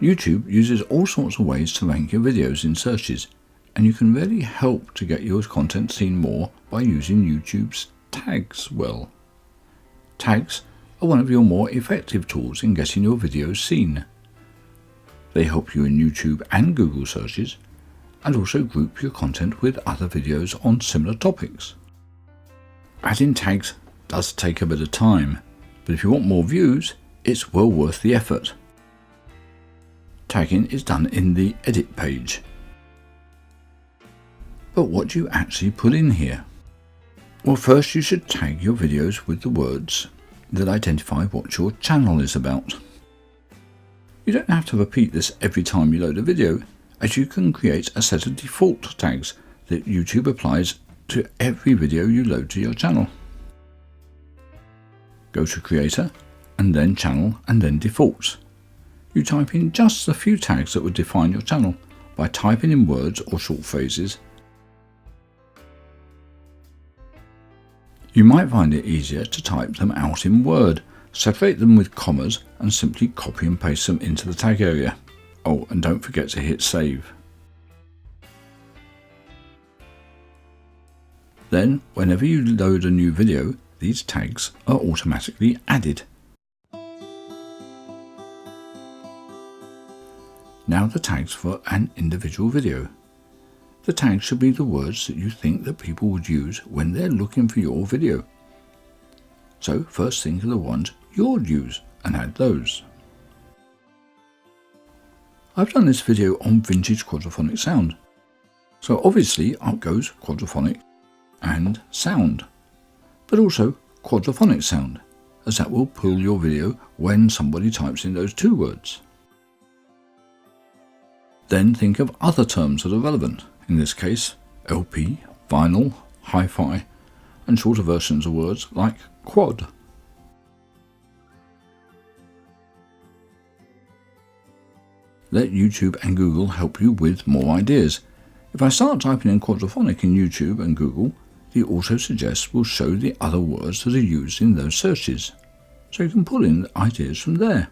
YouTube uses all sorts of ways to rank your videos in searches, and you can really help to get your content seen more by using YouTube's tags well. Tags are one of your more effective tools in getting your videos seen. They help you in YouTube and Google searches, and also group your content with other videos on similar topics. Adding tags does take a bit of time, but if you want more views, it's well worth the effort. Tagging is done in the edit page. But what do you actually put in here? Well, first you should tag your videos with the words that identify what your channel is about. You don't have to repeat this every time you load a video, as you can create a set of default tags that YouTube applies to every video you load to your channel. Go to Creator, and then Channel, and then Defaults. You type in just a few tags that would define your channel by typing in words or short phrases. You might find it easier to type them out in Word, separate them with commas and simply copy and paste them into the tag area. Oh, and don't forget to hit save. Then, whenever you load a new video, these tags are automatically added. Now the tags for an individual video. The tags should be the words that you think that people would use when they're looking for your video. So first think of the ones you'll use and add those. I've done this video on vintage quadraphonic sound. So obviously up goes quadraphonic and sound, but also quadraphonic sound, as that will pull your video when somebody types in those two words. Then think of other terms that are relevant. In this case, LP, vinyl, hi-fi, and shorter versions of words like quad. Let YouTube and Google help you with more ideas. If I start typing in quadraphonic in YouTube and Google, the auto suggest will show the other words that are used in those searches, so you can pull in ideas from there.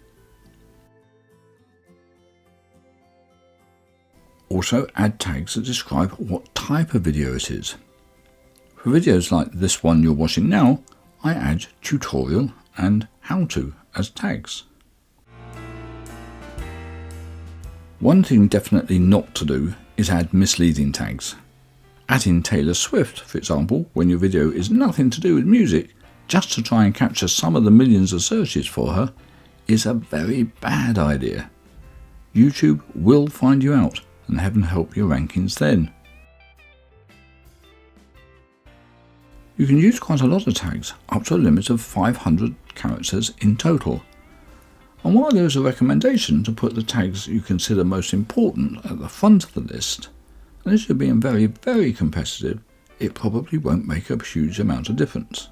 Also add tags that describe what type of video it is. For videos like this one you're watching now, I add tutorial and how to as tags. One thing definitely not to do is add misleading tags. Adding Taylor Swift, for example, when your video is nothing to do with music, just to try and capture some of the millions of searches for her, is a very bad idea. YouTube will find you out, and heaven help your rankings then. You can use quite a lot of tags, up to a limit of 500 characters in total. And while there is a recommendation to put the tags you consider most important at the front of the list, unless you're being very, very competitive, it probably won't make a huge amount of difference.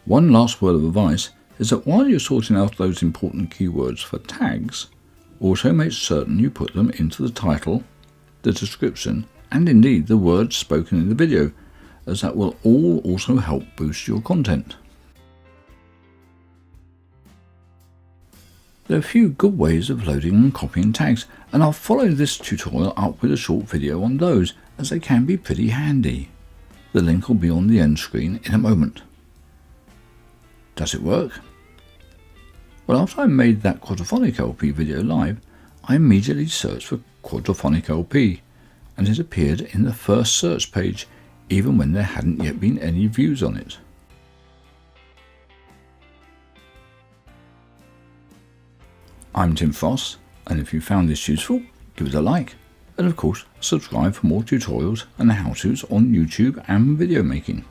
One last word of advice is that while you're sorting out those important keywords for tags, also make certain you put them into the title, the description, and indeed the words spoken in the video, as that will all also help boost your content. There are a few good ways of loading and copying tags, and I'll follow this tutorial up with a short video on those, as they can be pretty handy. The link will be on the end screen in a moment. Does it work? Well, after I made that quadraphonic LP video live, I immediately searched for quadraphonic LP, and it appeared in the first search page, even when there hadn't yet been any views on it. I'm Tim Frost, and if you found this useful, give it a like, and of course subscribe for more tutorials and how-tos on YouTube and video making.